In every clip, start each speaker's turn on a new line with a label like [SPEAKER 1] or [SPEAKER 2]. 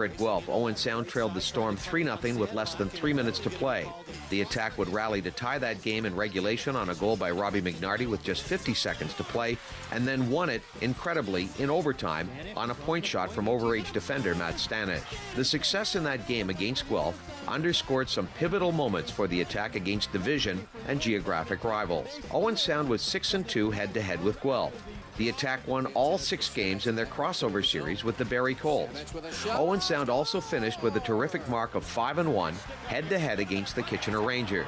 [SPEAKER 1] At Guelph, Owen Sound trailed the Storm 3-0 with less than 3 minutes to play. The Attack would rally to tie that game in regulation on a goal by Robbie McNarty with just 50 seconds to play, and then won it, incredibly, in overtime on a point shot from overage defender Matt Stanish. The success in that game against Guelph underscored some pivotal moments for the Attack against division and geographic rivals. Owen Sound was 6-2 head-to-head with Guelph. The Attack won all 6 games in their crossover series with the Barrie Colts. Owen Sound also finished with a terrific mark of 5-1 head-to-head against the Kitchener Rangers.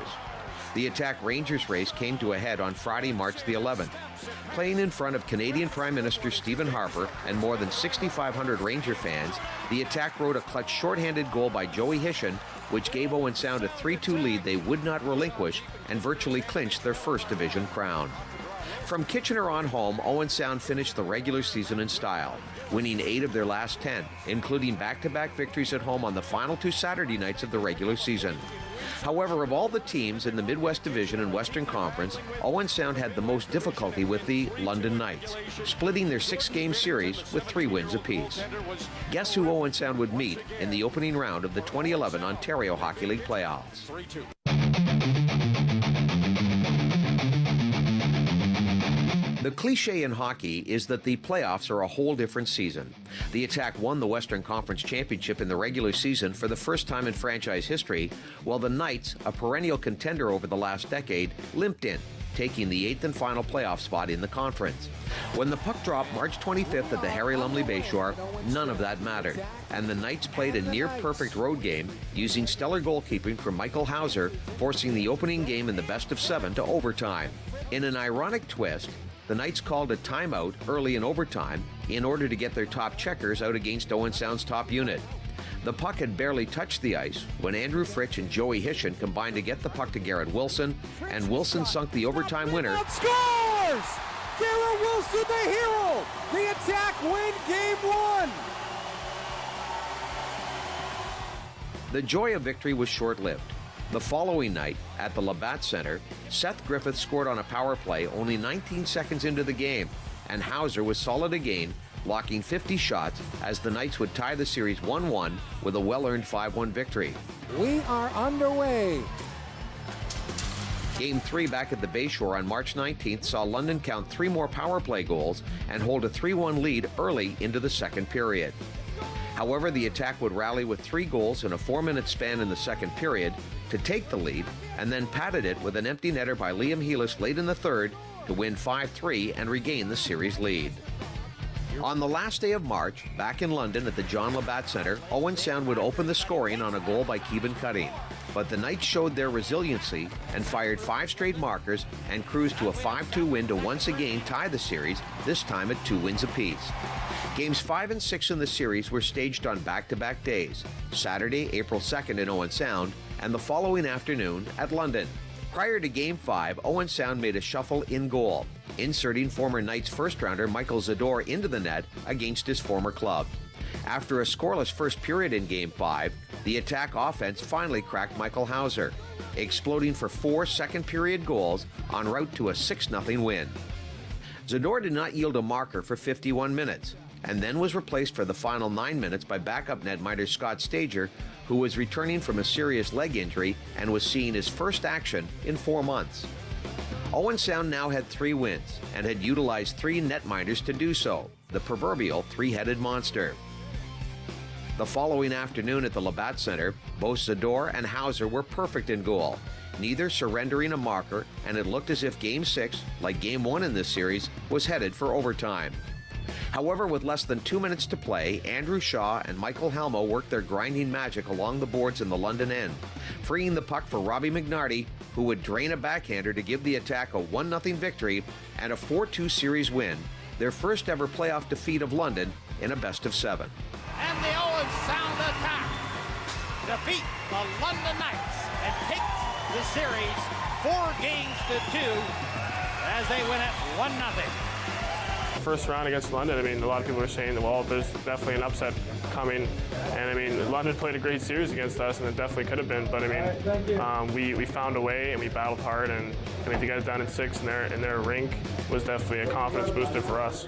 [SPEAKER 1] The Attack Rangers race came to a head on Friday, March the 11th. Playing in front of Canadian Prime Minister Stephen Harper and more than 6,500 Ranger fans, the Attack rode a clutch shorthanded goal by Joey Hishin, which gave Owen Sound a 3-2 lead they would not relinquish and virtually clinched their first division crown. From Kitchener on home, Owen Sound finished the regular season in style, winning 8 of their last 10, including back-to-back victories at home on the final 2 Saturday nights of the regular season. However, of all the teams in the Midwest Division and Western Conference, Owen Sound had the most difficulty with the London Knights, splitting their 6-game series with 3 wins apiece. Guess who Owen Sound would meet in the opening round of the 2011 Ontario Hockey League playoffs? The cliche in hockey is that the playoffs are a whole different season. The Attack won the Western Conference Championship in the regular season for the first time in franchise history, while the Knights, a perennial contender over the last decade, limped in, taking the 8th and final playoff spot in the conference. When the puck dropped March 25th at the Harry Lumley Bayshore, none of that mattered, and the Knights played a near-perfect road game using stellar goalkeeping from Michael Hauser, forcing the opening game in the best-of-7 to overtime. In an ironic twist, the Knights called a timeout early in overtime in order to get their top checkers out against Owen Sound's top unit. The puck had barely touched the ice when Andrew Fritsch and Joey Hishin combined to get the puck to Garrett Wilson, and Wilson sunk the overtime winner.
[SPEAKER 2] Scores! Garrett Wilson, the hero! The Attack win Game 1!
[SPEAKER 1] The joy of victory was short-lived. The following night, at the Labatt Center, Seth Griffith scored on a power play only 19 seconds into the game, and Hauser was solid again, blocking 50 shots as the Knights would tie the series 1-1 with a well-earned 5-1 victory.
[SPEAKER 2] We are underway.
[SPEAKER 1] Game 3 back at the Bayshore on March 19th saw London count 3 more power play goals and hold a 3-1 lead early into the second period. However, the Attack would rally with 3 goals in a 4-minute span in the second period to take the lead, and then patted it with an empty netter by Liam Heelis late in the third to win 5-3 and regain the series lead. On the last day of March, back in London at the John Labatt Center, Owen Sound would open the scoring on a goal by Keeban Cutting. But the Knights showed their resiliency and fired 5 straight markers and cruised to a 5-2 win to once again tie the series, this time at 2 wins apiece. Games 5 and 6 in the series were staged on back-to-back days, Saturday, April 2nd in Owen Sound, and the following afternoon at London. Prior to Game 5, Owen Sound made a shuffle in goal, inserting former Knights first-rounder Michael Zador into the net against his former club. After a scoreless first period in Game 5, the Attack offense finally cracked Michael Hauser, exploding for 4 second-period goals en route to a 6-0 win. Zador did not yield a marker for 51 minutes, and then was replaced for the final 9 minutes by backup netminder Scott Stager, who was returning from a serious leg injury and was seeing his first action in 4 months. Owen Sound now had 3 wins and had utilized 3 netminders to do so, the proverbial 3-headed monster. The following afternoon at the Labatt Center, both Zador and Hauser were perfect in goal, neither surrendering a marker, and it looked as if Game 6, like Game 1 in this series, was headed for overtime. However, with less than 2 minutes to play, Andrew Shaw and Michael Helmo worked their grinding magic along the boards in the London end, freeing the puck for Robbie McNarty, who would drain a backhander to give the Attack a 1-0 victory and a 4-2 series win, their first ever playoff defeat of London in a best-of-7.
[SPEAKER 3] And the Owen Sound Attack defeat the London Knights and take the series 4-2 as they win it 1-0.
[SPEAKER 4] First round against London, I mean, a lot of people are saying that, well, there's definitely an upset coming. And I mean, London played a great series against us, and it definitely could have been. But I mean, we found a way, and we battled hard. And I mean, to get it done in 6 in their rink was definitely a confidence booster for us.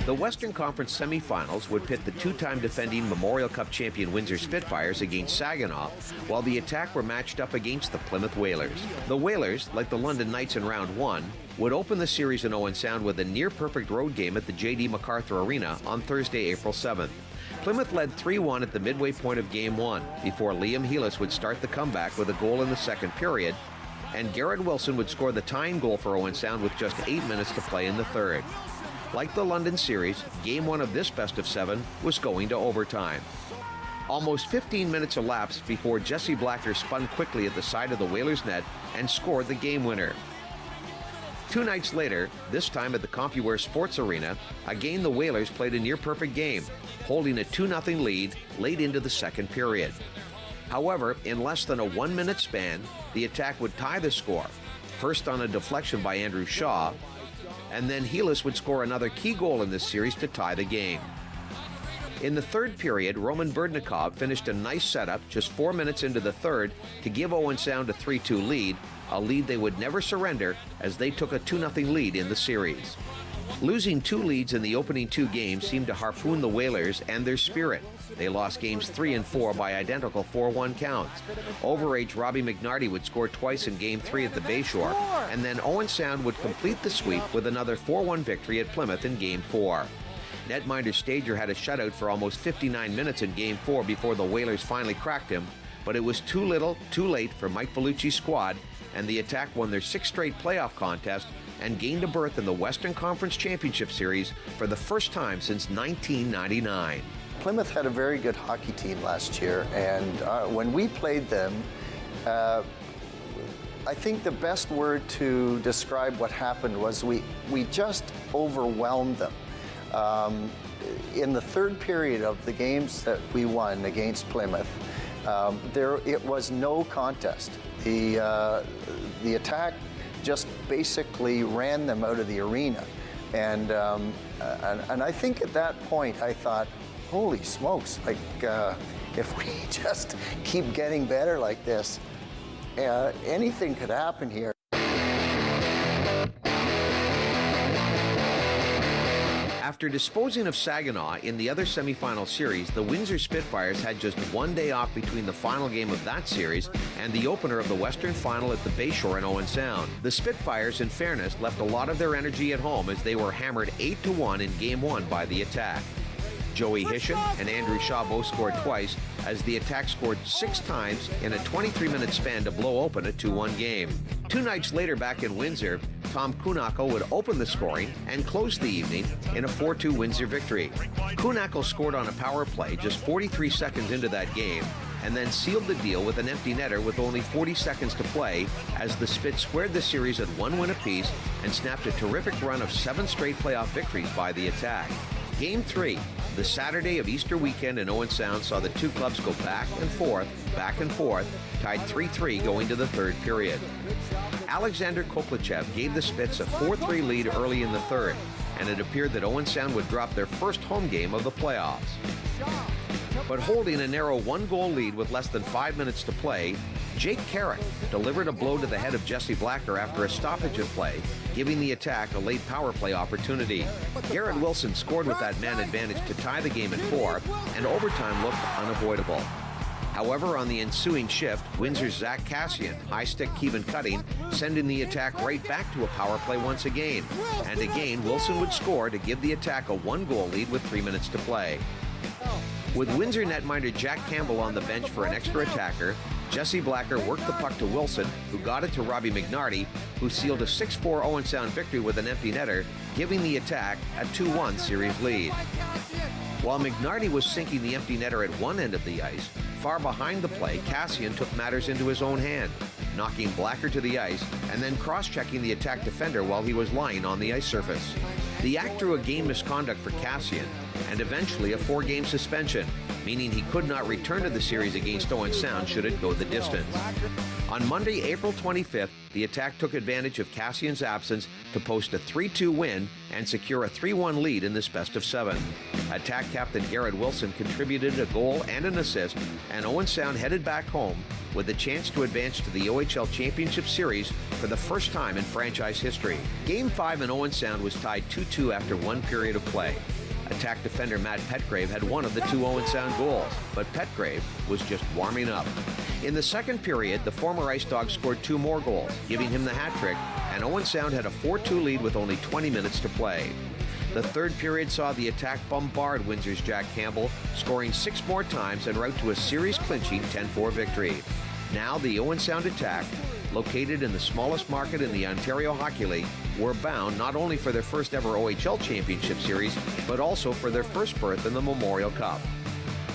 [SPEAKER 1] The Western Conference semifinals would pit the two-time defending Memorial Cup champion Windsor Spitfires against Saginaw, while the Attack were matched up against the Plymouth Whalers. The Whalers, like the London Knights in round one, would open the series in Owen Sound with a near-perfect road game at the J.D. MacArthur Arena on Thursday, April 7th. Plymouth led 3-1 at the midway point of Game 1 before Liam Heelis would start the comeback with a goal in the second period, and Garrett Wilson would score the tying goal for Owen Sound with just 8 minutes to play in the third. Like the London series, Game 1 of this best-of-7 was going to overtime. Almost 15 minutes elapsed before Jesse Blacker spun quickly at the side of the Whalers' net and scored the game winner. 2 nights later, this time at the CompuWare Sports Arena, again the Whalers played a near-perfect game, holding a 2-0 lead late into the second period. However, in less than a 1-minute span, the Attack would tie the score, first on a deflection by Andrew Shaw, and then Heelis would score another key goal in this series to tie the game. In the third period, Roman Berdnikov finished a nice setup just 4 minutes into the third to give Owen Sound a 3-2 lead, a lead they would never surrender as they took a 2-0 lead in the series. Losing 2 leads in the opening 2 games seemed to harpoon the Whalers and their spirit. They lost games 3 and 4 by identical 4-1 counts. Overage Robbie McNarty would score twice in Game 3 at the Bayshore, and then Owen Sound would complete the sweep with another 4-1 victory at Plymouth in Game 4. Netminder Stager had a shutout for almost 59 minutes in Game 4 before the Whalers finally cracked him, but it was too little, too late for Mike Vellucci's squad, and the Attack won their 6th straight playoff contest and gained a berth in the Western Conference Championship Series for the first time since 1999.
[SPEAKER 5] Plymouth had a very good hockey team last year, and when we played them, I think the best word to describe what happened was we just overwhelmed them. In the third period of the games that we won against Plymouth, it was no contest. The Attack just basically ran them out of the arena, and I think at that point I thought, holy smokes, like if we just keep getting better like this, anything could happen here.
[SPEAKER 1] After disposing of Saginaw in the other semifinal series, the Windsor Spitfires had just 1 day off between the final game of that series and the opener of the Western Final at the Bayshore in Owen Sound. The Spitfires, in fairness, left a lot of their energy at home as they were hammered 8-1 in Game 1 by the Attack. Joey Hishin and Andrew Shaw both scored twice as the Attack scored 6 times in a 23-minute span to blow open a 2-1 game. 2 nights later back in Windsor, Tom Kuhnackel would open the scoring and close the evening in a 4-2 Windsor victory. Kuhnackel scored on a power play just 43 seconds into that game and then sealed the deal with an empty netter with only 40 seconds to play as the Spits squared the series at 1 win apiece and snapped a terrific run of 7 straight playoff victories by the Attack. Game 3, the Saturday of Easter weekend in Owen Sound, saw the two clubs go back and forth, tied 3-3 going to the third period. Alexander Koklachev gave the Spits a 4-3 lead early in the third, and it appeared that Owen Sound would drop their first home game of the playoffs. But holding a narrow 1-goal lead with less than 5 minutes to play, Jake Carrick delivered a blow to the head of Jesse Blacker after a stoppage of play, giving the Attack a late power play opportunity. Garrett Wilson scored with that man advantage to tie the game at 4, and overtime looked unavoidable. However, on the ensuing shift, Windsor's Zach Cassian, high-stick Kevin Cutting, sending the Attack right back to a power play once again. And again, Wilson would score to give the Attack a 1-goal lead with 3 minutes to play. With Windsor netminder Jack Campbell on the bench for an extra attacker, Jesse Blacker worked the puck to Wilson, who got it to Robbie McNarty, who sealed a 6-4 Owen Sound victory with an empty netter, giving the Attack a 2-1 series lead. While McNarty was sinking the empty netter at one end of the ice, far behind the play, Cassian took matters into his own hand, knocking Blacker to the ice and then cross-checking the Attack defender while he was lying on the ice surface. The act drew a game misconduct for Cassian and eventually a 4-game suspension, meaning he could not return to the series against Owen Sound should it go the distance. On Monday, April 25th, the Attack took advantage of Cassian's absence to post a 3-2 win and secure a 3-1 lead in this best-of-7. Attack captain Garrett Wilson contributed a goal and an assist, and Owen Sound headed back home with a chance to advance to the OHL Championship Series for the first time in franchise history. Game 5 in Owen Sound was tied 2-2 after one period of play. Attack defender Matt Petgrave had one of the two Owen Sound goals, but Petgrave was just warming up. In the second period, the former Ice Dog scored 2 more goals, giving him the hat trick, and Owen Sound had a 4-2 lead with only 20 minutes to play. The third period saw the Attack bombard Windsor's Jack Campbell, scoring 6 more times en route to a series-clinching 10-4 victory. Now the Owen Sound Attack, located in the smallest market in the Ontario Hockey League, were bound not only for their first ever OHL Championship Series, but also for their first berth in the Memorial Cup.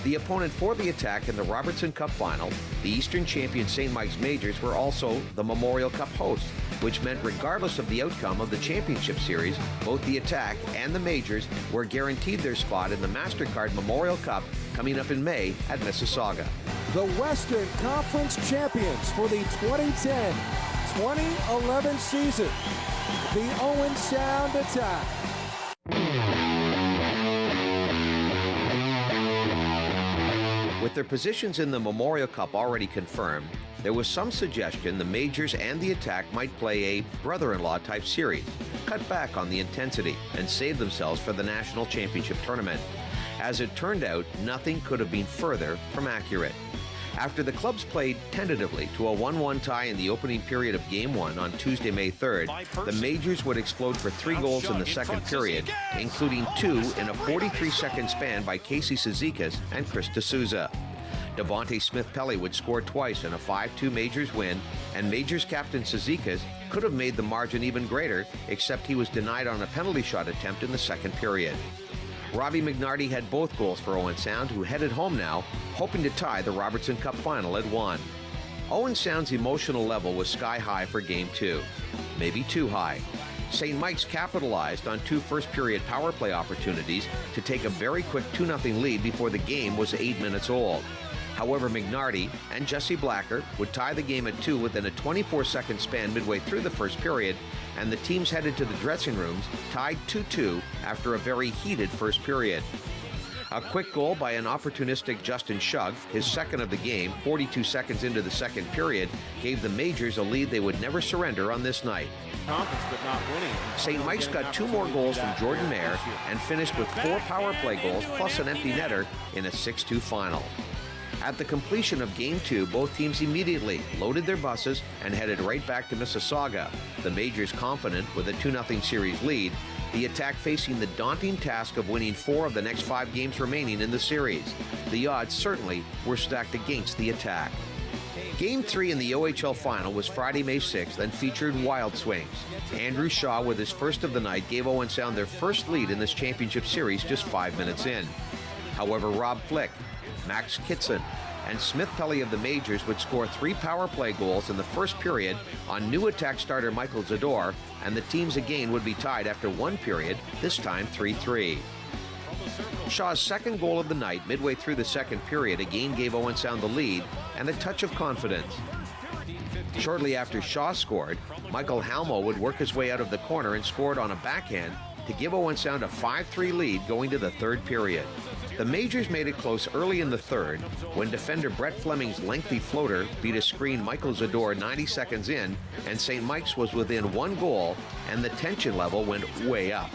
[SPEAKER 1] The opponent for the Attack in the Robertson Cup final, the Eastern champion St. Mike's Majors, were also the Memorial Cup hosts, which meant regardless of the outcome of the Championship Series, both the Attack and the Majors were guaranteed their spot in the MasterCard Memorial Cup coming up in May at Mississauga.
[SPEAKER 2] The Western Conference champions for the 2010-2011 season, the Owen Sound Attack.
[SPEAKER 1] With their positions in the Memorial Cup already confirmed, there was some suggestion the Majors and the Attack might play a brother-in-law type series, cut back on the intensity, and save themselves for the National Championship Tournament. As it turned out, nothing could have been further from accurate. After the clubs played tentatively to a 1-1 tie in the opening period of Game 1 on Tuesday, May 3rd, the Majors would explode for 3 goals in the second period, including 2 in a 43-second span by Casey Cizikas and Chris D'Souza. Devontae Smith-Pelly would score twice in a 5-2 Majors win, and Majors captain Cizikas could have made the margin even greater, except he was denied on a penalty shot attempt in the second period. Robbie McNarty had both goals for Owen Sound, who headed home now, hoping to tie the Robertson Cup final at 1. Owen Sound's emotional level was sky high for Game 2. Maybe too high. St. Mike's capitalized on 2 first-period power play opportunities to take a very quick 2-0 lead before the game was 8 minutes old. However, McNarty and Jesse Blacker would tie the game at 2 within a 24-second span midway through the first period, and the teams headed to the dressing rooms tied 2-2 after a very heated first period. A quick goal by an opportunistic Justin Shugg, his second of the game, 42 seconds into the second period, gave the Majors a lead they would never surrender on this night. St. Mike's got 2 more goals from Jordan Mayer and finished with 4 power play goals plus an empty netter in a 6-2 final. At the completion of Game 2, both teams immediately loaded their buses and headed right back to Mississauga, the Majors confident with a 2-0 series lead, the Attack facing the daunting task of winning 4 of the next 5 games remaining in the series. The odds certainly were stacked against the Attack. Game 3 in the OHL final was Friday, May 6th and featured wild swings. Andrew Shaw, with his first of the night, gave Owen Sound their first lead in this championship series just 5 minutes in. However, Rob Flick, Max Kitson, and Smith-Pelly of the Majors would score 3 power play goals in the first period on new Attack starter Michael Zador, and the teams again would be tied after 1 period, this time 3-3. Shaw's second goal of the night midway through the second period again gave Owen Sound the lead and a touch of confidence. Shortly after Shaw scored, Michael Halmo would work his way out of the corner and scored on a backhand to give Owen Sound a 5-3 lead going to the third period. The Majors made it close early in the third when defender Brett Fleming's lengthy floater beat a screen Michael Zador 90 seconds in, and St. Mike's was within 1 goal and the tension level went way up.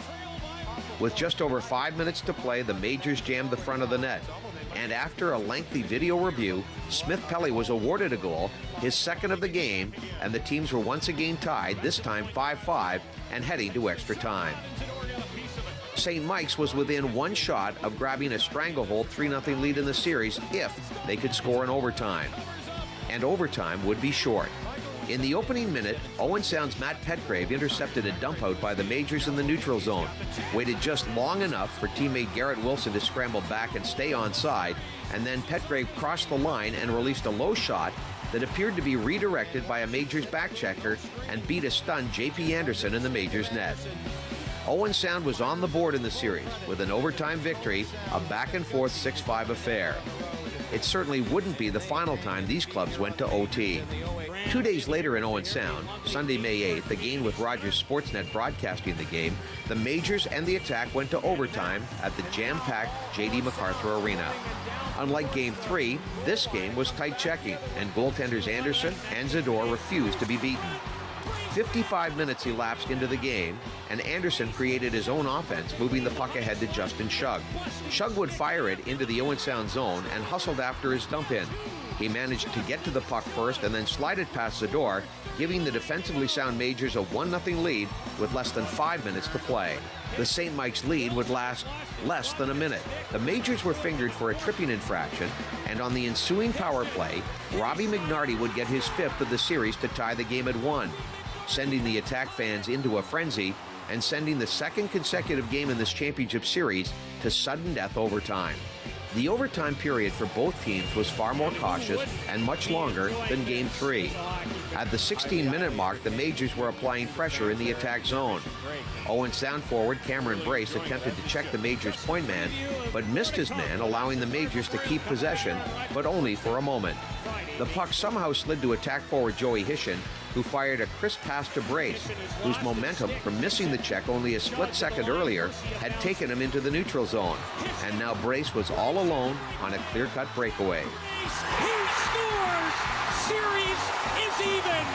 [SPEAKER 1] With just over 5 minutes to play, the Majors jammed the front of the net, and after a lengthy video review, Smith-Pelly was awarded a goal, his second of the game, and the teams were once again tied, this time 5-5, and heading to extra time. St. Mike's was within 1 shot of grabbing a stranglehold 3-0 lead in the series if they could score in overtime. And overtime would be short. In the opening minute, Owen Sound's Matt Petgrave intercepted a dump out by the Majors in the neutral zone, waited just long enough for teammate Garrett Wilson to scramble back and stay onside, and then Petgrave crossed the line and released a low shot that appeared to be redirected by a Majors backchecker and beat a stunned J.P. Anderson in the Majors net. Owen Sound was on the board in the series with an overtime victory, a back-and-forth 6-5 affair. it certainly wouldn't be the final time these clubs went to OT. 2 days later in Owen Sound, Sunday, May 8th, again with Rogers Sportsnet broadcasting the game, the Majors and the Attack went to overtime at the jam-packed J.D. MacArthur Arena. Unlike Game 3, this game was tight checking, and goaltenders Anderson and Zador refused to be beaten. 55 minutes elapsed into the game, and Anderson created his own offense, moving the puck ahead to Justin Shug. Shug would fire it into the Owen Sound zone and hustled after his dump-in. He managed to get to the puck first and then slide it past Zador, giving the defensively sound Majors a 1-0 lead with less than 5 minutes to play. The St. Mike's lead would last less than a minute. The Majors were fingered for a tripping infraction, and on the ensuing power play, Robbie McNarty would get his 5th of the series to tie the game at 1. Sending the Attack fans into a frenzy and sending the second consecutive game in this championship series to sudden death overtime. The overtime period for both teams was far more cautious and much longer than Game 3. At the 16-minute mark, the Majors were applying pressure in the Attack zone. Owen Sound forward Cameron Brace attempted to check the Majors' point man, but missed his man, allowing the Majors to keep possession, but only for a moment. The puck somehow slid to Attack forward Joey Hishin, who fired a crisp pass to Brace, whose momentum from missing the check only a split second earlier had taken him into the neutral zone. And now Brace was all alone on a clear-cut breakaway.
[SPEAKER 2] He scores! Series is even!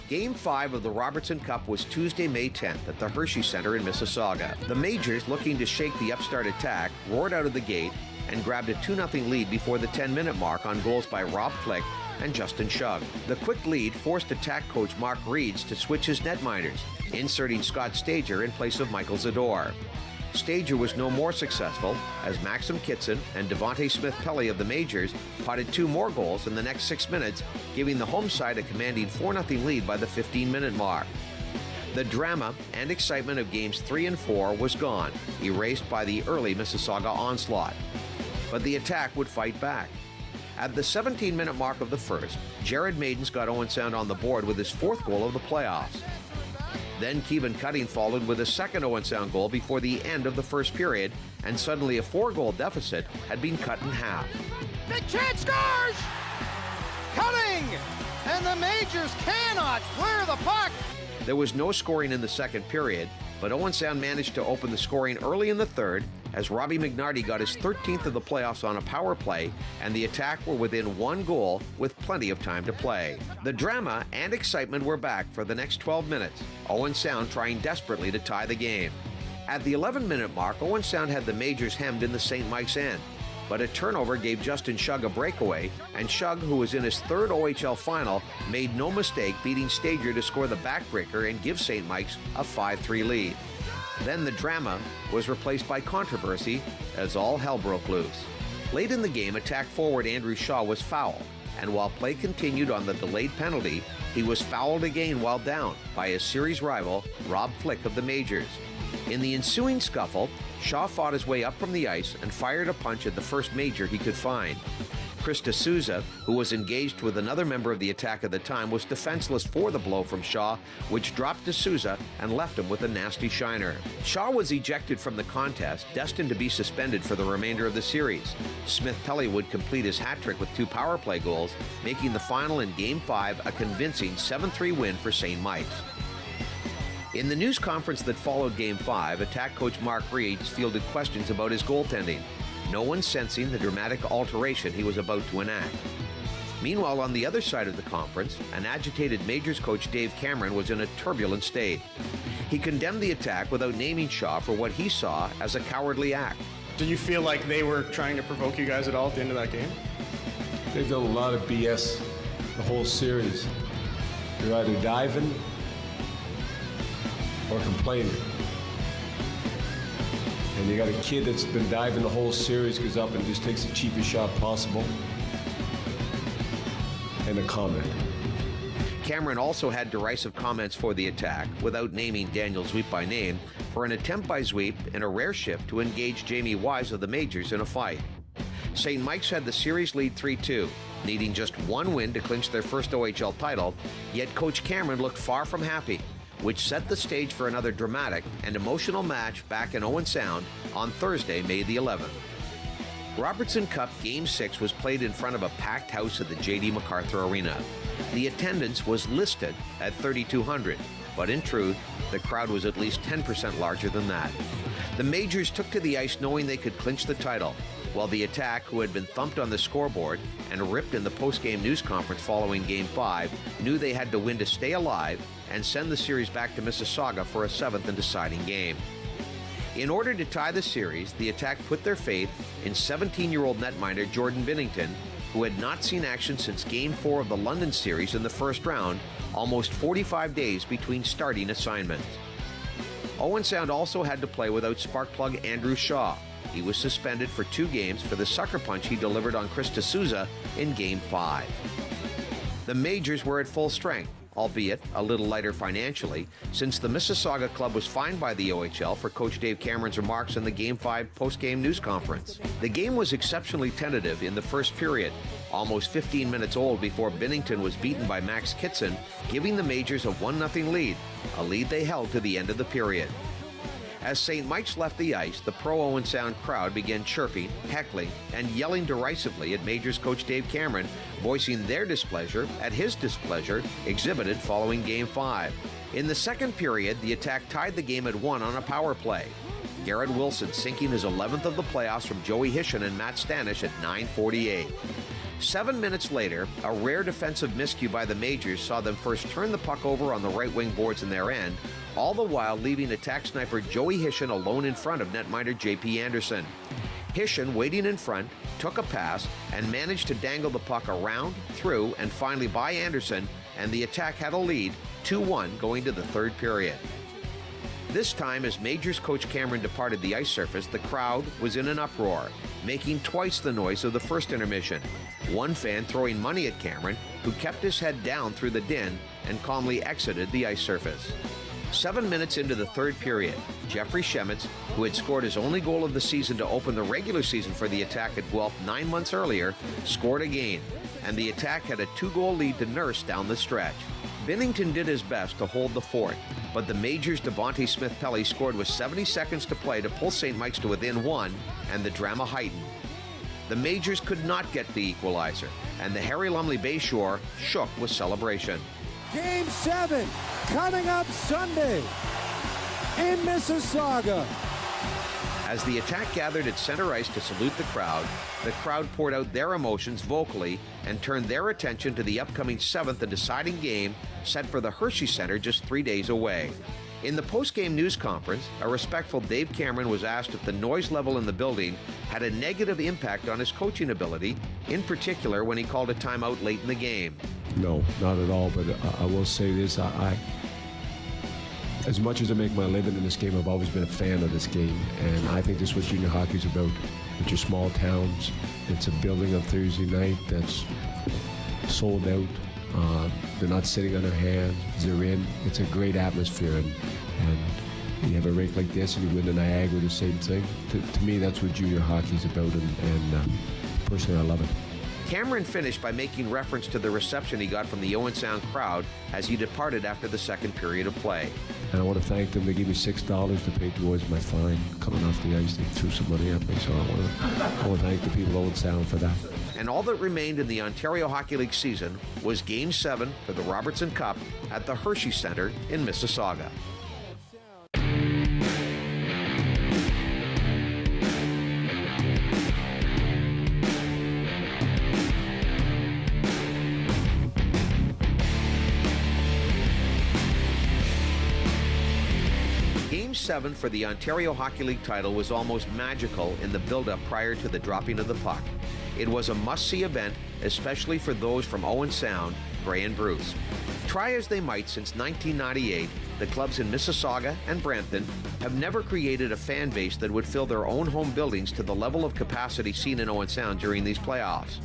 [SPEAKER 1] Game 5 of the Robertson Cup was Tuesday, May 10th at the Hershey Center in Mississauga. The Majors, looking to shake the upstart Attack, roared out of the gate and grabbed a 2-0 lead before the 10-minute mark on goals by Rob Flick and Justin Shug. The quick lead forced Attack coach Mark Reeds to switch his netminders, inserting Scott Stager in place of Michael Zador. Stager was no more successful as Maxim Kitson and Devontae Smith-Pelly of the Majors potted 2 more goals in the next 6 minutes, giving the home side a commanding 4-0 lead by the 15-minute mark. The drama and excitement of Games 3 and 4 was gone, erased by the early Mississauga onslaught. But the Attack would fight back. At the 17-minute mark of the first, Jared Maidens got Owen Sound on the board with his 4th goal of the playoffs. Then Kevin Cutting followed with a second Owen Sound goal before the end of the first period, and suddenly a 4-goal deficit had been cut in half.
[SPEAKER 3] Big chance, scores! Cutting! And the Majors cannot clear the puck!
[SPEAKER 1] There was no scoring in the second period, but Owen Sound managed to open the scoring early in the third as Robbie McNarty got his 13th of the playoffs on a power play, and the Attack were within 1 goal with plenty of time to play. The drama and excitement were back for the next 12 minutes, Owen Sound trying desperately to tie the game. At the 11-minute mark, Owen Sound had the Majors hemmed in the St. Mike's end, but a turnover gave Justin Shug a breakaway, and Shug, who was in his 3rd OHL final, made no mistake beating Stager to score the backbreaker and give St. Mike's a 5-3 lead. Then the drama was replaced by controversy as all hell broke loose. Late in the game, Attack forward Andrew Shaw was fouled, and while play continued on the delayed penalty, he was fouled again while down by his series rival, Rob Flick of the Majors. In the ensuing scuffle, Shaw fought his way up from the ice and fired a punch at the first Major he could find. Chris D'Souza, who was engaged with another member of the Attack at the time, was defenseless for the blow from Shaw, which dropped D'Souza and left him with a nasty shiner. Shaw was ejected from the contest, destined to be suspended for the remainder of the series. Smith-Pelly would complete his hat trick with 2 power play goals, making the final in Game 5 a convincing 7-3 win for St. Mike's. In the news conference that followed Game 5, Attack coach Mark Reeds fielded questions about his goaltending, no one sensing the dramatic alteration he was about to enact. Meanwhile, on the other side of the conference, an agitated Majors coach Dave Cameron was in a turbulent state. He condemned the Attack without naming Shaw for what he saw as a cowardly act.
[SPEAKER 4] Did you feel like they were trying to provoke you guys at all at the end of that game?
[SPEAKER 6] They've done a lot of BS the whole series. They're either diving or complaining. And you got a kid that's been diving the whole series, goes up and just takes the cheapest shot possible. And a comment.
[SPEAKER 1] Cameron also had derisive comments for the Attack, without naming Daniel Zweep by name, for an attempt by Zweep in a rare shift to engage Jamie Wise of the Majors in a fight. St. Mike's had the series lead 3-2, needing just one win to clinch their first OHL title, yet Coach Cameron looked far from happy, which set the stage for another dramatic and emotional match back in Owen Sound on Thursday, May the 11th. Robertson Cup Game 6 was played in front of a packed house at the J.D. MacArthur Arena. The attendance was listed at 3,200, but in truth, the crowd was at least 10% larger than that. The Majors took to the ice knowing they could clinch the title, while the Attack, who had been thumped on the scoreboard and ripped in the post-game news conference following Game 5, knew they had to win to stay alive and send the series back to Mississauga for a 7th and deciding game. In order to tie the series, the Attack put their faith in 17-year-old netminder Jordan Binnington, who had not seen action since Game 4 of the London series in the first round, almost 45 days between starting assignments. Owen Sound also had to play without spark plug Andrew Shaw. He was suspended for 2 games for the sucker punch he delivered on Chris D'Souza in Game 5. The Majors were at full strength, albeit a little lighter financially, since the Mississauga club was fined by the OHL for Coach Dave Cameron's remarks in the Game 5 post-game news conference. The game was exceptionally tentative in the first period, almost 15 minutes old before Binnington was beaten by Max Kitson, giving the Majors a 1-0 lead, a lead they held to the end of the period. As St. Mike's left the ice, the pro-Owen Sound crowd began chirping, heckling, and yelling derisively at Majors coach Dave Cameron, voicing their displeasure at his displeasure exhibited following Game 5. In the second period, the Attack tied the game at 1 on a power play. Garrett Wilson sinking his 11th of the playoffs from Joey Hishin and Matt Stanish at 9:48. 7 minutes later, a rare defensive miscue by the Majors saw them first turn the puck over on the right wing boards in their end, all the while leaving Attack sniper Joey Hishin alone in front of netminder J.P. Anderson. Hishin, waiting in front, took a pass and managed to dangle the puck around, through, and finally by Anderson, and the Attack had a lead, 2-1 going to the third period. This time, as Majors coach Cameron departed the ice surface, the crowd was in an uproar, making twice the noise of the first intermission. One fan throwing money at Cameron, who kept his head down through the din and calmly exited the ice surface. 7 minutes into the third period, Jeffrey Shemitz, who had scored his only goal of the season to open the regular season for the Attack at Guelph 9 months earlier, scored again, and the Attack had a 2-goal lead to nurse down the stretch. Binnington did his best to hold the fort, but the Majors' Devontae Smith-Pelly scored with 70 seconds to play to pull St. Mike's to within 1, and the drama heightened. The Majors could not get the equalizer, and the Harry Lumley Bayshore shook with celebration.
[SPEAKER 2] Game 7 coming up Sunday in Mississauga.
[SPEAKER 1] As the Attack gathered at center ice to salute the crowd poured out their emotions vocally and turned their attention to the upcoming 7th and deciding game set for the Hershey Center just 3 days away. In the post-game news conference, a respectful Dave Cameron was asked if the noise level in the building had a negative impact on his coaching ability, in particular when he called a timeout late in the game.
[SPEAKER 6] No, not at all, but I will say this, as much as I make my living in this game, I've always been a fan of this game, and I think this is what junior hockey is about. It's your small towns. It's a building on Thursday night that's sold out. They're not sitting on their hands. They're in. It's a great atmosphere, and you have a rink like this, and you win the Niagara, the same thing. To me, that's what junior hockey is about, and personally, I love it.
[SPEAKER 1] Cameron finished by making reference to the reception he got from the Owen Sound crowd as he departed after the second period of play.
[SPEAKER 6] And I want to thank them. They gave me $6 to pay towards my fine coming off the ice. They threw some money at me, so I want to thank the people of Owen Sound for that.
[SPEAKER 1] And all that remained in the Ontario Hockey League season was Game 7 for the Robertson Cup at the Hershey Center in Mississauga. Game 7 for the Ontario Hockey League title was almost magical in the build-up prior to the dropping of the puck. It was a must-see event, especially for those from Owen Sound, Grey and Bruce. Try as they might since 1998, the clubs in Mississauga and Brampton have never created a fan base that would fill their own home buildings to the level of capacity seen in Owen Sound during these playoffs.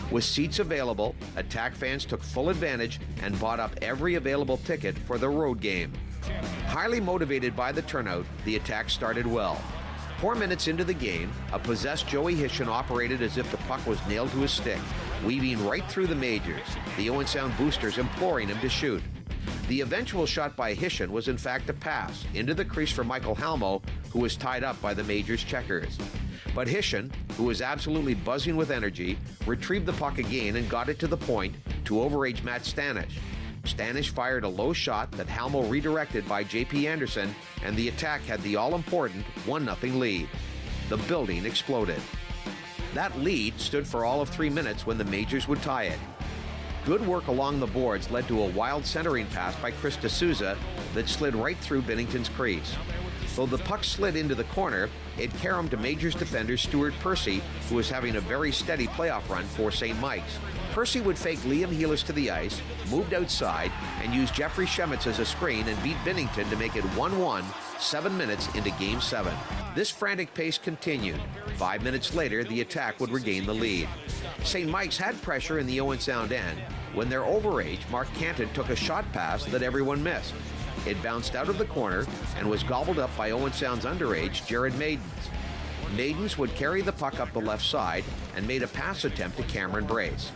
[SPEAKER 1] With seats available, Attack fans took full advantage and bought up every available ticket for the road game. Highly motivated by the turnout, the Attack started well. 4 minutes into the game, a possessed Joey Hishon operated as if the puck was nailed to his stick, weaving right through the Majors, the Owen Sound boosters imploring him to shoot. The eventual shot by Hishon was in fact a pass into the crease for Michael Halmo, who was tied up by the Majors checkers. But Hishon, who was absolutely buzzing with energy, retrieved the puck again and got it to the point to overage Matt Stanish. Stanish fired a low shot that Halmo redirected by J.P. Anderson, and the Attack had the all-important 1-0 lead. The building exploded. That lead stood for all of 3 minutes when the Majors would tie it. Good work along the boards led to a wild centering pass by Chris D'Souza that slid right through Binnington's crease. Though the puck slid into the corner, it caromed to Majors defender Stuart Percy, who was having a very steady playoff run for St. Mike's. Percy would fake Liam Heelis to the ice, moved outside, and used Jeffrey Shemitz as a screen and beat Binnington to make it 1-1, 7 minutes into Game 7. This frantic pace continued. 5 minutes later, the Attack would regain the lead. St. Mike's had pressure in the Owen Sound end when their overage, Mark Canton, took a shot pass that everyone missed. It bounced out of the corner and was gobbled up by Owen Sound's underage, Jared Maidens. Maidens would carry the puck up the left side and made a pass attempt to Cameron Brace.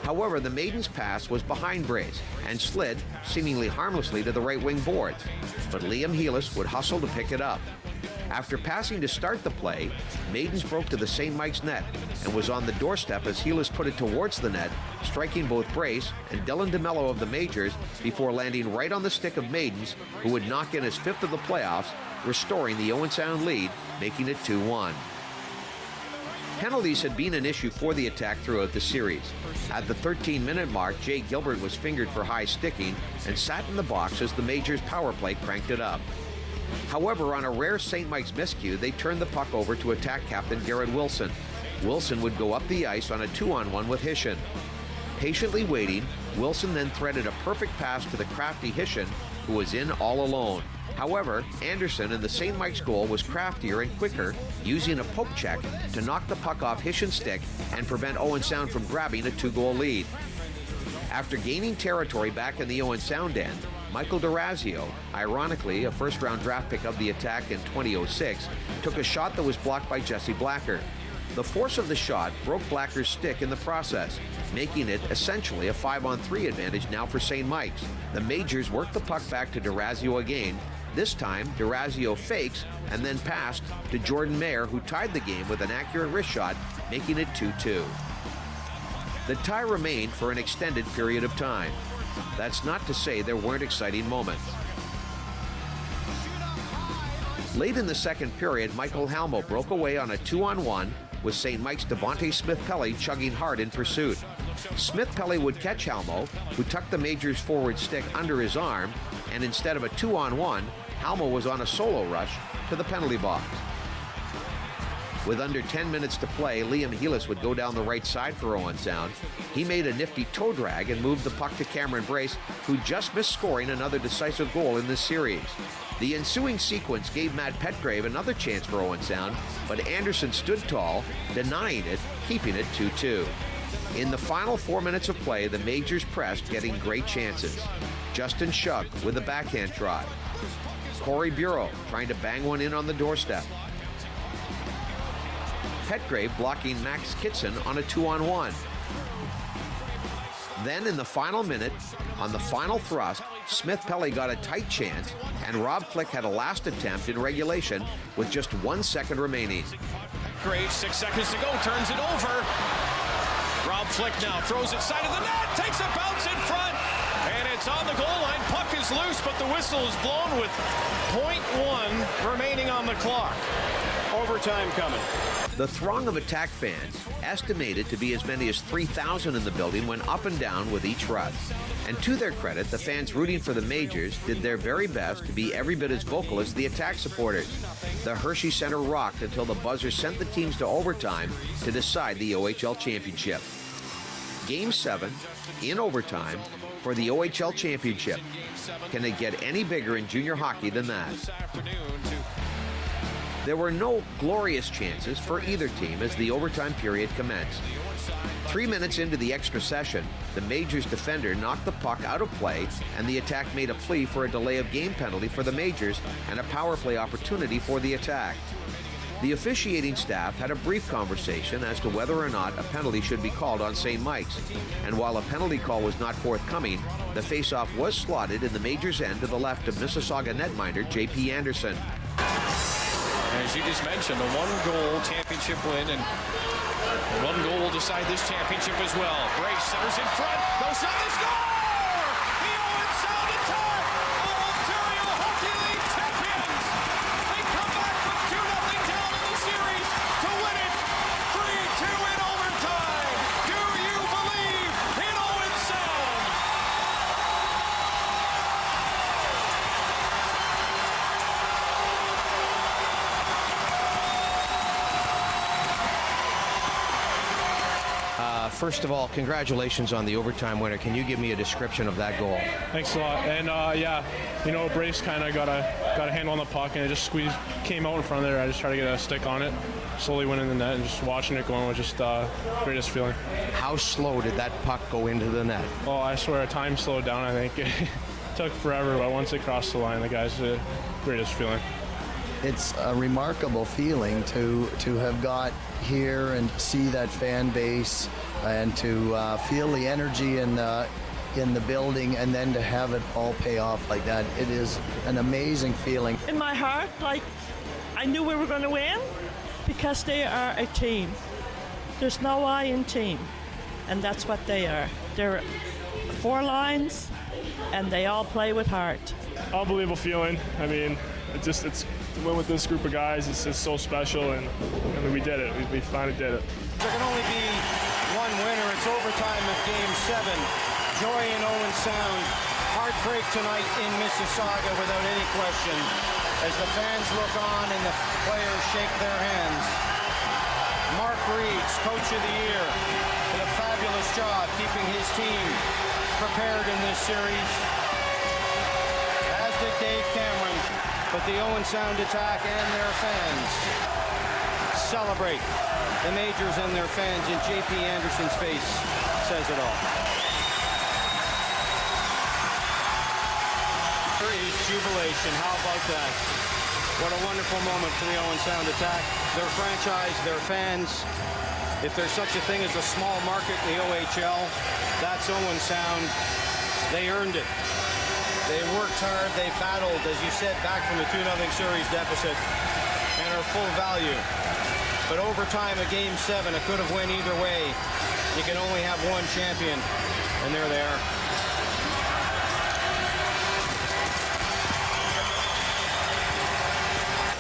[SPEAKER 1] However, the Maidens' pass was behind Brace and slid, seemingly harmlessly, to the right wing boards, but Liam Heelis would hustle to pick it up. After passing to start the play, Maidens broke to the St. Mike's net and was on the doorstep as Heelis put it towards the net, striking both Brace and Dylan DeMello of the Majors before landing right on the stick of Maidens, who would knock in his 5th of the playoffs, restoring the Owen Sound lead, making it 2-1. Penalties had been an issue for the Attack throughout the series. At the 13-minute mark, Jay Gilbert was fingered for high sticking and sat in the box as the Majors' power play cranked it up. However, on a rare St. Mike's miscue, they turned the puck over to Attack captain Garrett Wilson. Wilson would go up the ice on a 2-on-1 with Hishon. Patiently waiting, Wilson then threaded a perfect pass to the crafty Hishon, who was in all alone. However, Anderson in the St. Mike's goal was craftier and quicker, using a poke check to knock the puck off Hishon's stick and prevent Owen Sound from grabbing a 2-goal lead. After gaining territory back in the Owen Sound end, Michael DeRazio, ironically a first-round draft pick of the Attack in 2006, took a shot that was blocked by Jesse Blacker. The force of the shot broke Blacker's stick in the process, making it essentially a 5-on-3 advantage now for St. Mike's. The Majors worked the puck back to DeRazio again. This time, DeRazio fakes and then passed to Jordan Mayer, who tied the game with an accurate wrist shot, making it 2-2. The tie remained for an extended period of time. That's not to say there weren't exciting moments. Late in the second period, Michael Halmo broke away on a 2-on-1 with St. Mike's Devontae Smith-Pelly chugging hard in pursuit. Smith-Pelly would catch Halmo, who tucked the Majors' forward stick under his arm, and instead of a 2-on-1, Halmo was on a solo rush to the penalty box. With under 10 minutes to play, Liam Heelis would go down the right side for Owen Sound. He made a nifty toe drag and moved the puck to Cameron Brace, who just missed scoring another decisive goal in this series. The ensuing sequence gave Matt Petgrave another chance for Owen Sound, but Anderson stood tall, denying it, keeping it 2-2. In the final 4 minutes of play, the Majors pressed, getting great chances. Justin Shug with a backhand try. Corey Bureau trying to bang one in on the doorstep. Petgrave blocking Max Kitson on a 2-on-1. Then in the final minute, on the final thrust, Smith-Pelly got a tight chance, and Rob Flick had a last attempt in regulation with just 1 second remaining.
[SPEAKER 7] Great, 6 seconds to go, turns it over. Rob Flick now throws it side of the net, takes a bounce in front, and it's on the goal line. Puck is loose, but the whistle is blown with .1 remaining on the clock. Overtime coming.
[SPEAKER 1] The throng of Attack fans, estimated to be as many as 3,000 in the building, went up and down with each rush. And to their credit, the fans rooting for the Majors did their very best to be every bit as vocal as the Attack supporters. The Hershey Center rocked until the buzzer sent the teams to overtime to decide the OHL Championship. Game 7, in overtime, for the OHL Championship. Can it get any bigger in junior hockey than that? There were no glorious chances for either team as the overtime period commenced. 3 minutes into the extra session, the Majors defender knocked the puck out of play, and the Attack made a plea for a delay of game penalty for the Majors and a power play opportunity for the Attack. The officiating staff had a brief conversation as to whether or not a penalty should be called on St. Mike's. And while a penalty call was not forthcoming, the faceoff was slotted in the Major's end to the left of Mississauga netminder J.P. Anderson.
[SPEAKER 7] As you just mentioned, a one-goal championship win, and one goal will decide this championship as well. Brace centers in front, goes down the score! The Owen Sound Attack of Ontario Hockey League champions! They come back from 2-0 down in the series to win it 3-2 in overtime. Do you believe in Owen Sound?
[SPEAKER 1] First of all, congratulations on the overtime winner. Can you give me a description of that goal?
[SPEAKER 4] Thanks a lot. And yeah, you know, Brace kind of got a handle on the puck, and it just came out in front of there. I just tried to get a stick on it, slowly went in the net, and just watching it going was just greatest feeling.
[SPEAKER 1] How slow did that puck go into the net?
[SPEAKER 4] Oh, I swear, time slowed down. I think it took forever, but once it crossed the line, the guys, greatest feeling.
[SPEAKER 5] It's a remarkable feeling to have got here and see that fan base and to feel the energy in the building, and then to have it all pay off like that. It is an amazing feeling.
[SPEAKER 8] In my heart, like, I knew we were going to win because they are a team. There's no I in team, and that's what they are. They're 4 lines, and they all play with heart.
[SPEAKER 4] Unbelievable feeling. I mean, it's to win with this group of guys. It's just so special, and I mean, we did it. We finally did it.
[SPEAKER 3] There can only be one winner. It's overtime of Game 7. Joy in Owen Sound. Heartbreak tonight in Mississauga without any question. As the fans look on and the players shake their hands. Mark Reeds, Coach of the Year, did a fabulous job keeping his team prepared in this series. As did Dave Cameron. But the Owen Sound Attack and their fans celebrate the Majors and their fans, and J.P. Anderson's face says it all. There is jubilation. How about that? What a wonderful moment for the Owen Sound Attack. Their franchise, their fans. If there's such a thing as a small market in the OHL, that's Owen Sound. They earned it. They worked hard, they battled, as you said, back from the 2-0 series deficit, and are full value. But overtime of Game 7, it could have went either way. You can only have one champion, and there they are.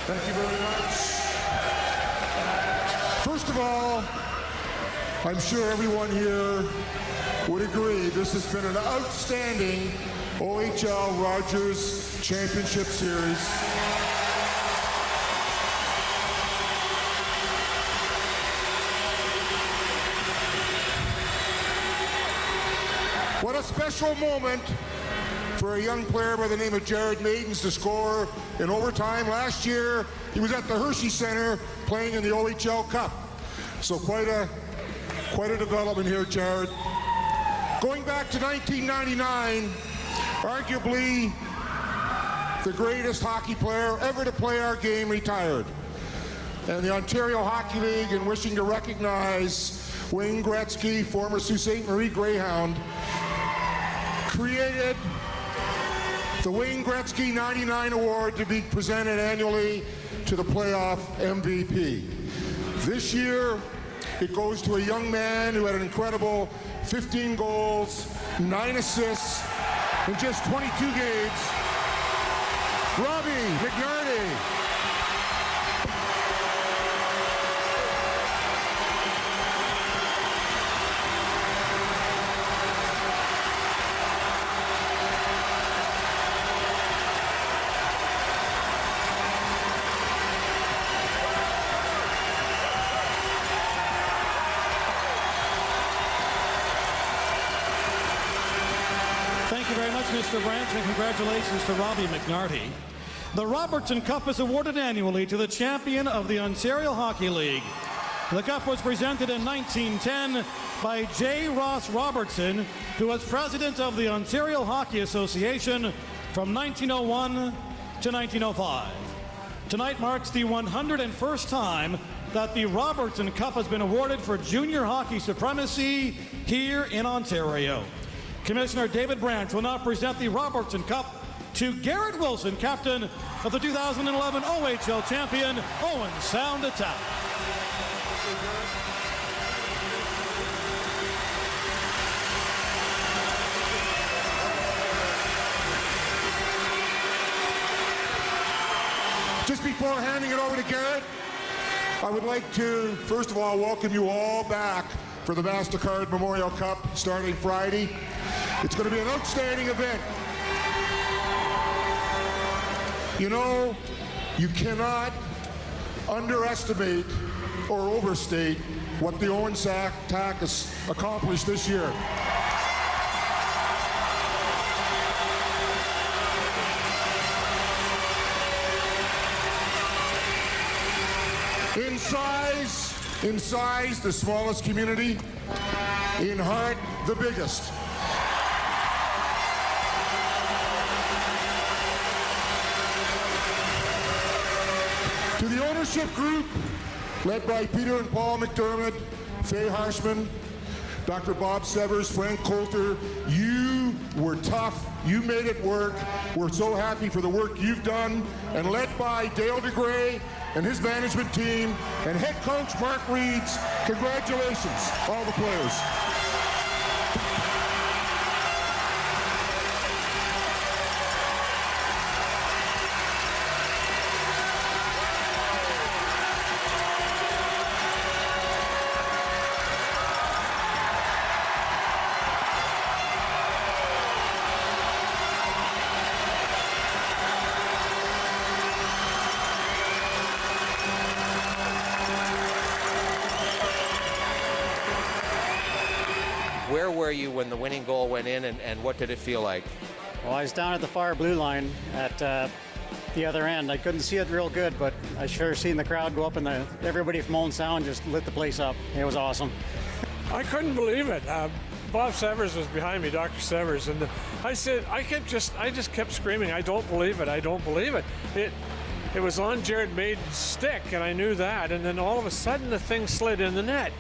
[SPEAKER 9] Thank you very much. First of all, I'm sure everyone here would agree this has been an outstanding OHL Rogers Championship Series. What a special moment for a young player by the name of Jared Maidens to score in overtime. Last year, he was at the Hershey Center playing in the OHL Cup. So quite a development here, Jared. Going back to 1999, arguably the greatest hockey player ever to play our game retired. And the Ontario Hockey League, in wishing to recognize Wayne Gretzky, former Sault Ste. Marie Greyhound, created the Wayne Gretzky 99 Award to be presented annually to the playoff MVP. This year, it goes to a young man who had an incredible 15 goals, 9 assists in just 22 games. Robbie McNarty.
[SPEAKER 10] Mr. Branch, and congratulations to Robbie McNarty. The Robertson Cup is awarded annually to the champion of the Ontario Hockey League. The cup was presented in 1910 by J. Ross Robertson, who was president of the Ontario Hockey Association from 1901 to 1905. Tonight marks the 101st time that the Robertson Cup has been awarded for junior hockey supremacy here in Ontario. Commissioner David Branch will now present the Robertson Cup to Garrett Wilson, captain of the 2011 OHL champion, Owen Sound Attack.
[SPEAKER 9] Just before handing it over to Garrett, I would like to, first of all, welcome you all back for the MasterCard Memorial Cup starting Friday. It's going to be an outstanding event. You know, you cannot underestimate or overstate what the Owen Sound Attack has accomplished this year. In size, the smallest community. In heart, the biggest. To the ownership group, led by Peter and Paul McDermott, Faye Harshman, Dr. Bob Severs, Frank Coulter, you were tough. You made it work. We're so happy for the work you've done. And led by Dale DeGray and his management team and head coach Mark Reeds, congratulations, all the players.
[SPEAKER 3] Where were you when the winning goal went in, and what did it feel like?
[SPEAKER 11] Well, I was down at the far blue line at the other end. I couldn't see it real good, but I sure seen the crowd go up, and everybody from Owen Sound just lit the place up. It was awesome.
[SPEAKER 12] I couldn't believe it. Bob Severs was behind me, Dr. Severs, and I just kept screaming, "I don't believe it! I don't believe it!" It was on Jared Maiden's stick, and I knew that. And then all of a sudden, the thing slid in the net,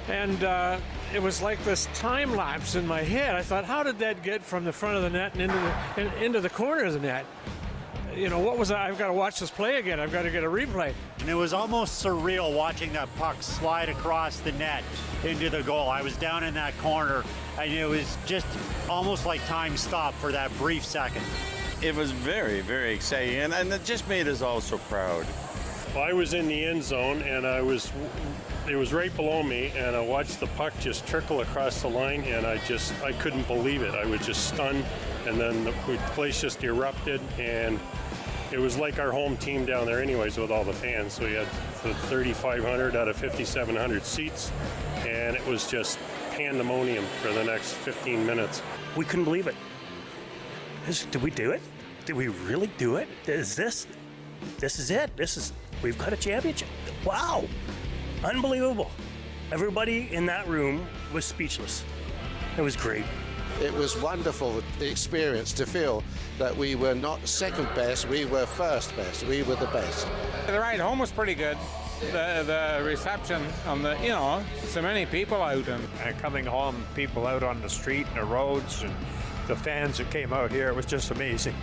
[SPEAKER 12] and it was like this time lapse in my head. I thought, how did that get from the front of the net and into the corner of the net? You know, what was that? I've got to watch this play again. I've got to get a replay.
[SPEAKER 11] And it was almost surreal watching that puck slide across the net into the goal. I was down in that corner, and it was just almost like time stopped for that brief second.
[SPEAKER 13] It was very, very exciting, and it just made us all so proud.
[SPEAKER 14] I was in the end zone, and it was right below me, and I watched the puck just trickle across the line, and I couldn't believe it. I was just stunned, and then the place just erupted, and it was like our home team down there anyways with all the fans. So we had 3,500 out of 5,700 seats, and it was just pandemonium for the next 15 minutes.
[SPEAKER 15] We couldn't believe it. Did we do it? Did we really do it? This is it. We've got a championship. Wow. Unbelievable. Everybody in that room was speechless. It was great.
[SPEAKER 16] It was wonderful experience to feel that we were not second best, we were first best. We were the best.
[SPEAKER 17] The ride home was pretty good. The reception on so many people out and
[SPEAKER 18] coming home, people out on the street and the roads, and the fans that came out here, it was just amazing.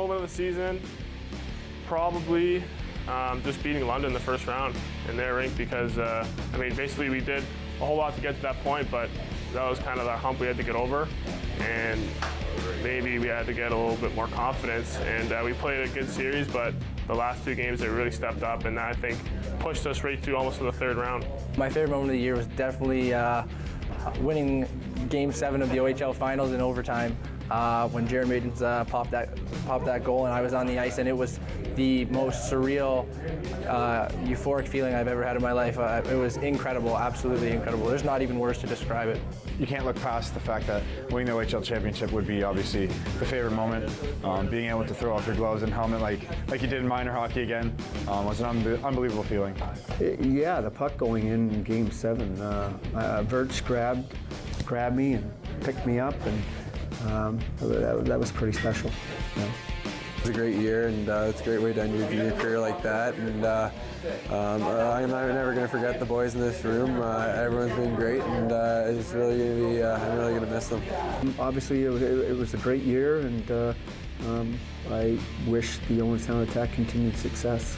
[SPEAKER 4] moment of the season, probably just beating London the first round in their rink because, I mean, basically we did a whole lot to get to that point, but that was kind of the hump we had to get over. And maybe we had to get a little bit more confidence. And we played a good series, but the last 2 games they really stepped up, and that, I think, pushed us right to almost to the 3rd round.
[SPEAKER 19] My favorite moment of the year was definitely winning Game 7 of the OHL Finals in overtime when Jared Maidens popped that goal, and I was on the ice, and it was the most surreal, euphoric feeling I've ever had in my life. It was incredible, absolutely incredible. There's not even words to describe it.
[SPEAKER 20] You can't look past the fact that winning the OHL Championship would be obviously the favorite moment. Being able to throw off your gloves and helmet like you did in minor hockey again was an unbelievable feeling.
[SPEAKER 21] Yeah, the puck going in Game 7, Verts grabbed me and picked me up, and that was pretty special. You know.
[SPEAKER 22] It was a great year, and it's a great way to end your junior career like that. And I'm never going to forget the boys in this room. Everyone's been great, and it's really going to be. I'm really going to miss them.
[SPEAKER 21] Obviously, it was a great year, and I wish the Owen Sound Attack continued success.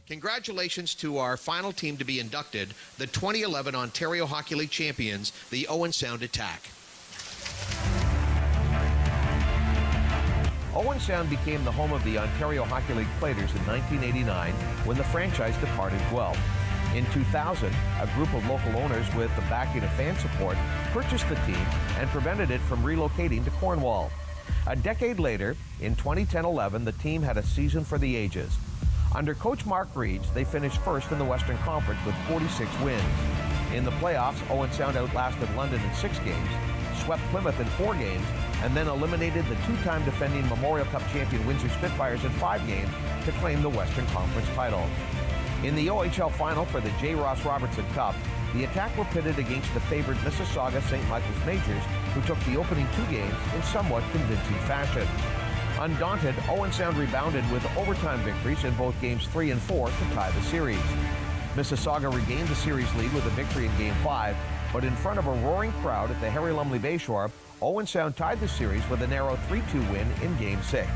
[SPEAKER 1] Congratulations to our final team to be inducted, the 2011 Ontario Hockey League champions, the Owen Sound Attack. Owen Sound became the home of the Ontario Hockey League Platers in 1989 when the franchise departed Guelph. In 2000, a group of local owners with the backing of fan support purchased the team and prevented it from relocating to Cornwall. A decade later, in 2010-11, the team had a season for the ages. Under coach Mark Reeds, they finished first in the Western Conference with 46 wins. In the playoffs, Owen Sound outlasted London in 6 games, swept Plymouth in 4 games, and then eliminated the 2-time defending Memorial Cup champion Windsor Spitfires in 5 games to claim the Western Conference title. In the OHL final for the J. Ross Robertson Cup, the Attack were pitted against the favored Mississauga St. Michael's Majors, who took the opening 2 games in somewhat convincing fashion. Undaunted, Owen Sound rebounded with overtime victories in both games 3 and 4 to tie the series. Mississauga regained the series lead with a victory in Game 5, but in front of a roaring crowd at the Harry Lumley Bayshore, Owen Sound tied the series with a narrow 3-2 win in Game 6.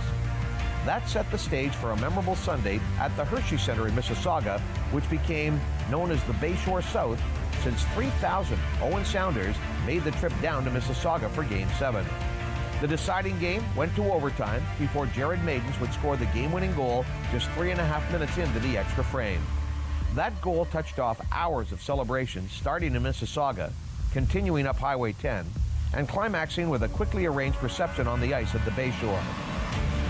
[SPEAKER 1] That set the stage for a memorable Sunday at the Hershey Center in Mississauga, which became known as the Bayshore South since 3,000 Owen Sounders made the trip down to Mississauga for Game 7. The deciding game went to overtime before Jared Maidens would score the game-winning goal just 3.5 minutes into the extra frame. That goal touched off hours of celebrations starting in Mississauga, continuing up Highway 10, and climaxing with a quickly arranged reception on the ice at the Bayshore.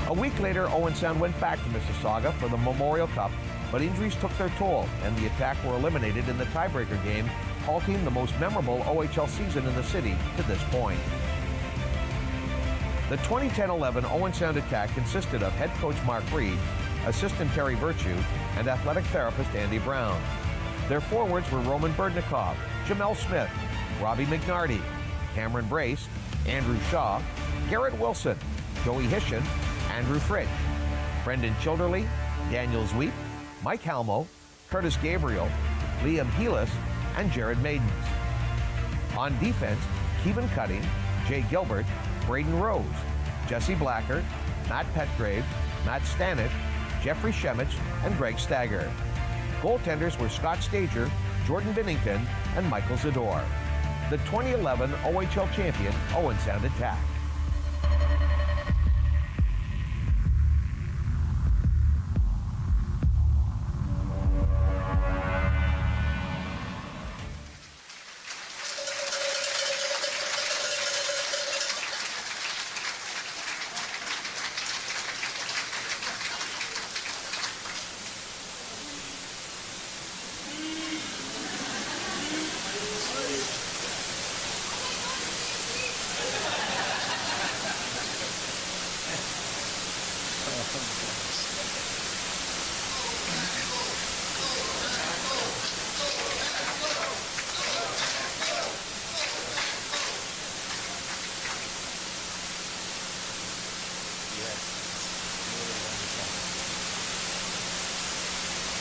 [SPEAKER 1] A week later, Owen Sound went back to Mississauga for the Memorial Cup, but injuries took their toll, and the Attack were eliminated in the tiebreaker game, halting the most memorable OHL season in the city to this point. The 2010-11 Owen Sound Attack consisted of head coach Mark Reed, assistant Terry Virtue, and athletic therapist Andy Brown. Their forwards were Roman Berdnikov, Jamel Smith, Robbie McNarty, Cameron Brace, Andrew Shaw, Garrett Wilson, Joey Hishin, Andrew Fridge, Brendan Childerley, Daniel Zweep, Mike Halmo, Curtis Gabriel, Liam Heelis, and Jared Maidens. On defense, Keevan Cutting, Jay Gilbert, Braden Rose, Jesse Blacker, Matt Petgrave, Matt Stanish, Jeffrey Shemich, and Greg Stagger. Goaltenders were Scott Stager, Jordan Bennington, and Michael Zador. The 2011 OHL champion Owen Sound Attack.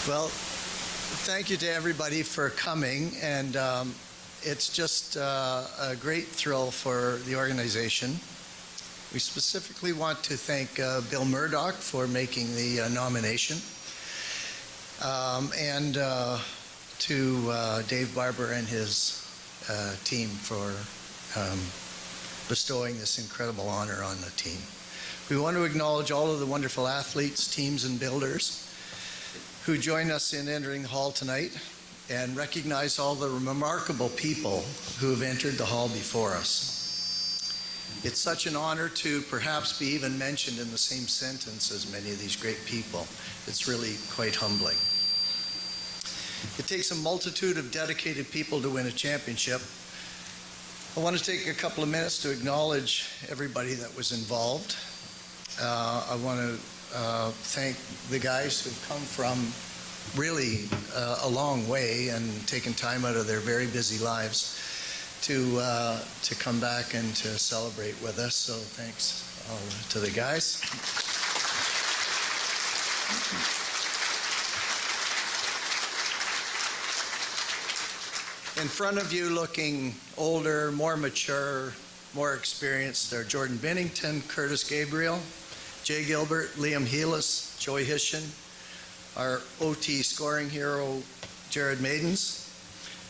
[SPEAKER 2] Well, thank you to everybody for coming, and it's just a great thrill for the organization. We specifically want to thank Bill Murdoch for making the nomination, and to Dave Barber and his team for bestowing this incredible honor on the team. We want to acknowledge all of the wonderful athletes, teams, and builders who join us in entering the hall tonight, and recognize all the remarkable people who have entered the hall before us. It's such an honor to perhaps be even mentioned in the same sentence as many of these great people. It's really quite humbling. It takes a multitude of dedicated people to win a championship. I want to take a couple of minutes to acknowledge everybody that was involved. I want to thank the guys who've come from really a long way and taken time out of their very busy lives to come back and to celebrate with us. So thanks to the guys. In front of you, looking older, more mature, more experienced, are Jordan Bennington, Curtis Gabriel, Jay Gilbert, Liam Heelis, Joey Hishin, our OT scoring hero, Jared Maidens,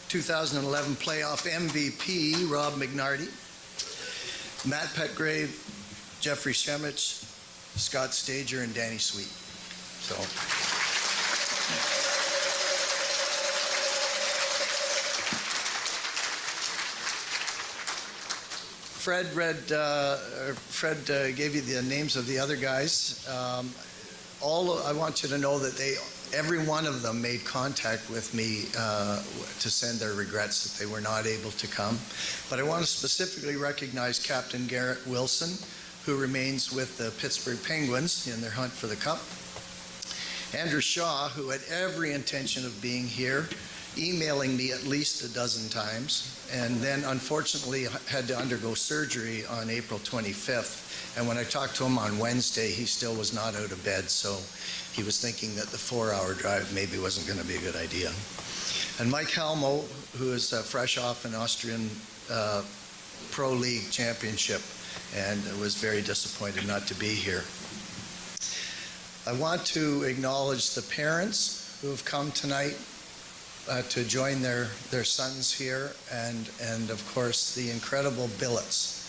[SPEAKER 2] 2011 playoff MVP, Rob McNarty, Matt Petgrave, Jeffrey Shemich, Scott Stager, and Danny Sweet. So. Fred gave you the names of the other guys. I want you to know that every one of them made contact with me to send their regrets that they were not able to come. But I want to specifically recognize Captain Garrett Wilson, who remains with the Pittsburgh Penguins in their hunt for the Cup. Andrew Shaw, who had every intention of being here, emailing me at least a dozen times, and then unfortunately had to undergo surgery on April 25th. And when I talked to him on Wednesday, he still was not out of bed, so he was thinking that the 4-hour drive maybe wasn't going to be a good idea. And Mike Halmo, who is fresh off an Austrian Pro League championship, and was very disappointed not to be here. I want to acknowledge the parents who have come tonight to join their sons here, and of course the incredible billets.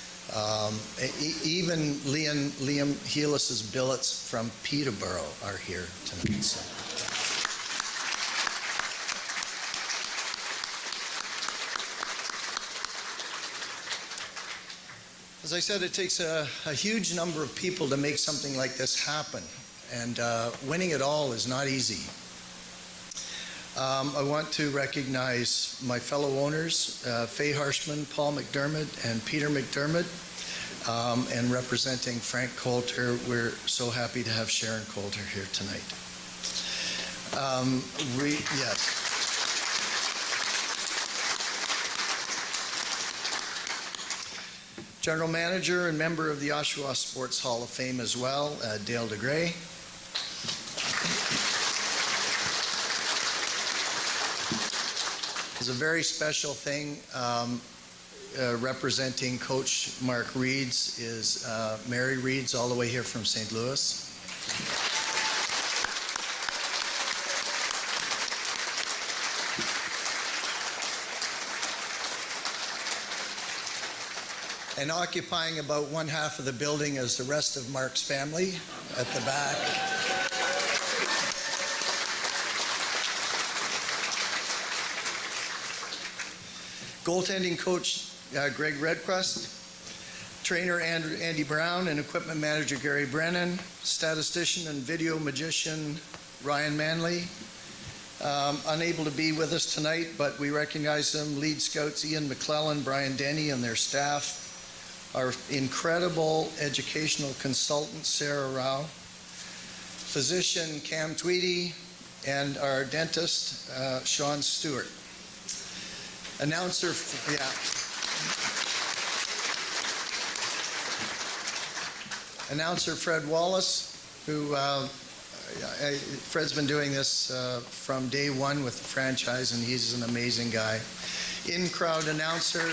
[SPEAKER 2] Even Liam Heelis's billets from Peterborough are here tonight. So. As I said, it takes a huge number of people to make something like this happen, and winning it all is not easy. I want to recognize my fellow owners, Faye Harshman, Paul McDermott, and Peter McDermott. And representing Frank Coulter, we're so happy to have Sharon Coulter here tonight. Yes. General Manager and member of the Oshawa Sports Hall of Fame as well, Dale DeGray. It's a very special thing. Representing Coach Mark Reeds is Mary Reeds, all the way here from St. Louis. And occupying about one half of the building is the rest of Mark's family at the back. Goaltending coach Greg Redquist, trainer Andy Brown, and equipment manager Gary Brennan, statistician and video magician Ryan Manley. Unable to be with us tonight, but we recognize them, lead scouts Ian McClellan, Brian Denny, and their staff. Our incredible educational consultant, Sarah Rao, physician Cam Tweedy, and our dentist, Sean Stewart. Announcer, Announcer Fred Wallace, who Fred's been doing this from day one with the franchise, and he's an amazing guy. In-crowd announcer,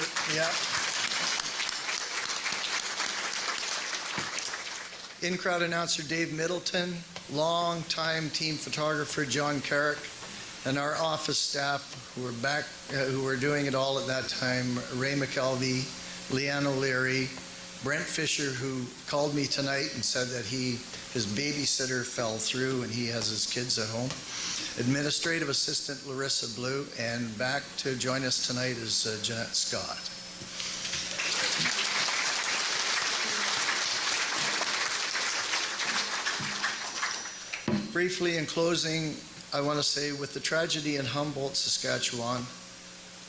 [SPEAKER 2] In-crowd announcer Dave Middleton, long-time team photographer John Carrick, and our office staff who were back, who were doing it all at that time, Ray McKelvey, Leanne O'Leary, Brent Fisher, who called me tonight and said that his babysitter fell through and he has his kids at home. Administrative assistant Larissa Blue, and back to join us tonight is Jeanette Scott. Briefly in closing, I want to say with the tragedy in Humboldt, Saskatchewan,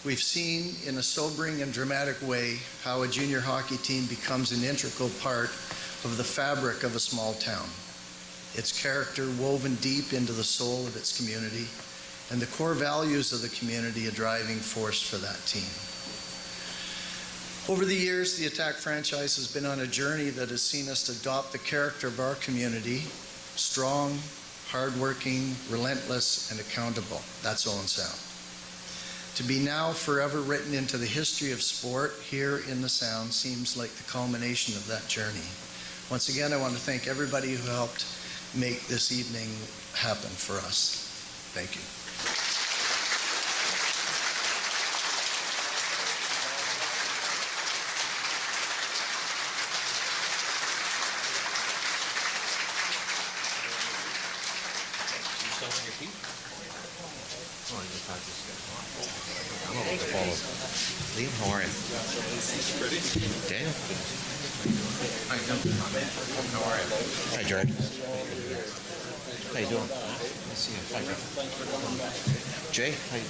[SPEAKER 2] we've seen in a sobering and dramatic way how a junior hockey team becomes an integral part of the fabric of a small town. Its character woven deep into the soul of its community, and the core values of the community a driving force for that team. Over the years, the Attack franchise has been on a journey that has seen us adopt the character of our community: strong, hardworking, relentless, and accountable. That's Owen Sound. To be now forever written into the history of sport here in the Sound seems like the culmination of that journey. Once again, I want to thank everybody who helped make this evening happen for us. Thank you.
[SPEAKER 1] Liam, how are you? Dan? How are you? Hi, Jared. How you doing? Nice to see you. Hi, Jeff. Jay, how you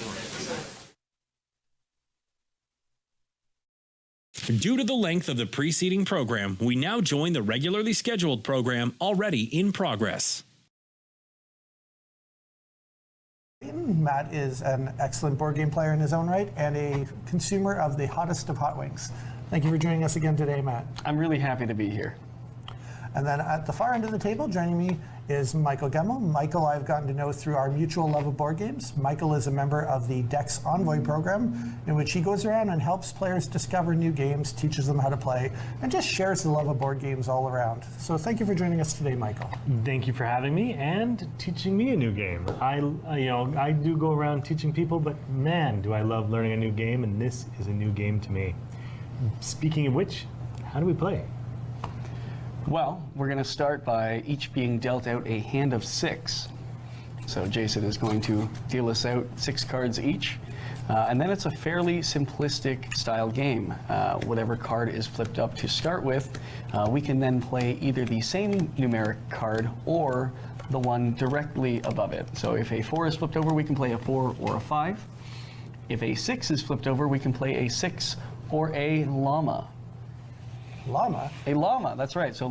[SPEAKER 1] doing?
[SPEAKER 6] Due to the length of the preceding program, we now join the regularly scheduled program already in progress.
[SPEAKER 7] Matt is an excellent board game player in his own right and a consumer of the hottest of hot wings. Thank you for joining us again today, Matt.
[SPEAKER 23] I'm really happy to be here.
[SPEAKER 7] And then at the far end of the table, joining me is Michael Gemmel. Michael I've gotten to know through our mutual love of board games. Michael is a member of the Dex Envoy program, in which he goes around and helps players discover new games, teaches them how to play, and just shares the love of board games all around. So thank you for joining us today, Michael.
[SPEAKER 24] Thank you for having me and teaching me a new game. I do go around teaching people, but man, do I love learning a new game, and this is a new game to me. Speaking of which, how do we play?
[SPEAKER 23] Well, we're going to start by each being dealt out a hand of 6. So Jason is going to deal us out 6 cards each. And then it's a fairly simplistic style game. Whatever card is flipped up to start with, we can then play either the same numeric card or the one directly above it. So if a 4 is flipped over, we can play a 4 or a 5. If a 6 is flipped over, we can play a 6 or a llama.
[SPEAKER 7] Llama?
[SPEAKER 23] A llama, that's right. So